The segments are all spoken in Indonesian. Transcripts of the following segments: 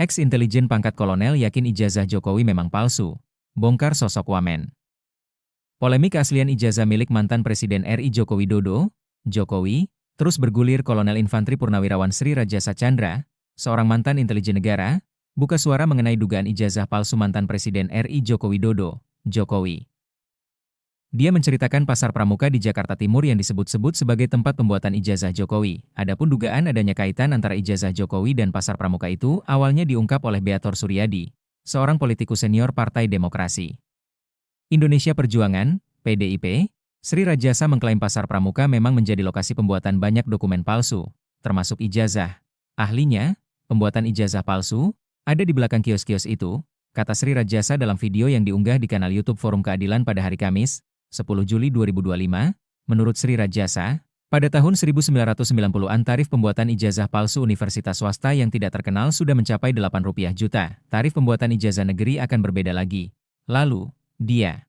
Ex-intelijen pangkat kolonel yakin ijazah Jokowi memang palsu. Bongkar sosok wamen. Polemik keaslian ijazah milik mantan Presiden RI Joko Widodo, Jokowi, terus bergulir. Kolonel Infantri Purnawirawan Sri Rajasa Chandra, seorang mantan intelijen negara, buka suara mengenai dugaan ijazah palsu mantan Presiden RI Joko Widodo, Jokowi. Dia menceritakan pasar pramuka di Jakarta Timur yang disebut-sebut sebagai tempat pembuatan ijazah Jokowi. Adapun dugaan adanya kaitan antara ijazah Jokowi dan pasar pramuka itu awalnya diungkap oleh Beator Suryadi, seorang politikus senior Partai Demokrasi Indonesia Perjuangan, PDIP. Sri Rajasa mengklaim pasar pramuka memang menjadi lokasi pembuatan banyak dokumen palsu, termasuk ijazah. Ahlinya, pembuatan ijazah palsu ada di belakang kios-kios itu, kata Sri Rajasa dalam video yang diunggah di kanal YouTube Forum Keadilan pada hari Kamis, 10 Juli 2025. Menurut Sri Rajasa, pada tahun 1990-an tarif pembuatan ijazah palsu universitas swasta yang tidak terkenal sudah mencapai Rp8 juta. Tarif pembuatan ijazah negeri akan berbeda lagi. Lalu, dia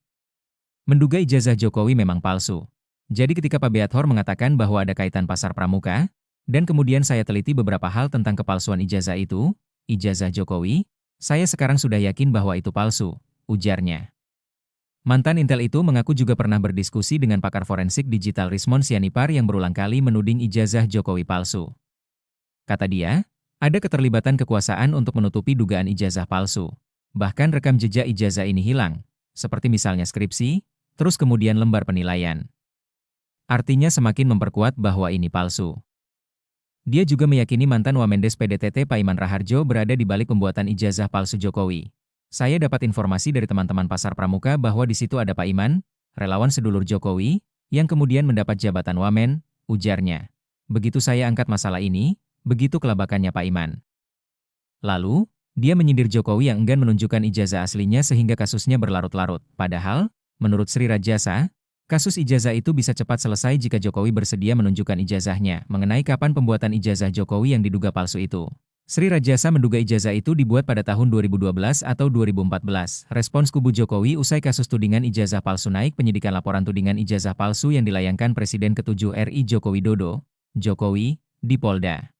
menduga ijazah Jokowi memang palsu. Jadi ketika Pak Beator mengatakan bahwa ada kaitan pasar pramuka, dan kemudian saya teliti beberapa hal tentang kepalsuan ijazah itu, ijazah Jokowi, saya sekarang sudah yakin bahwa itu palsu, ujarnya. Mantan Intel itu mengaku juga pernah berdiskusi dengan pakar forensik digital Rismond Sianipar yang berulang kali menuding ijazah Jokowi palsu. Kata dia, ada keterlibatan kekuasaan untuk menutupi dugaan ijazah palsu. Bahkan rekam jejak ijazah ini hilang, seperti misalnya skripsi, terus kemudian lembar penilaian. Artinya semakin memperkuat bahwa ini palsu. Dia juga meyakini mantan Wamendes PDTT Pak Iman Raharjo berada di balik pembuatan ijazah palsu Jokowi. Saya dapat informasi dari teman-teman pasar pramuka bahwa di situ ada Pak Iman, relawan sedulur Jokowi, yang kemudian mendapat jabatan wamen, ujarnya. Begitu saya angkat masalah ini, begitu kelabakannya Pak Iman. Lalu, dia menyindir Jokowi yang enggan menunjukkan ijazah aslinya sehingga kasusnya berlarut-larut. Padahal, menurut Sri Rajasa, kasus ijazah itu bisa cepat selesai jika Jokowi bersedia menunjukkan ijazahnya. Mengenai kapan pembuatan ijazah Jokowi yang diduga palsu itu, Sri Rajasa menduga ijazah itu dibuat pada tahun 2012 atau 2014. Respons kubu Jokowi usai kasus tudingan ijazah palsu naik. Penyidikan laporan tudingan ijazah palsu yang dilayangkan Presiden ke-7 RI Joko Widodo, Jokowi, di Polda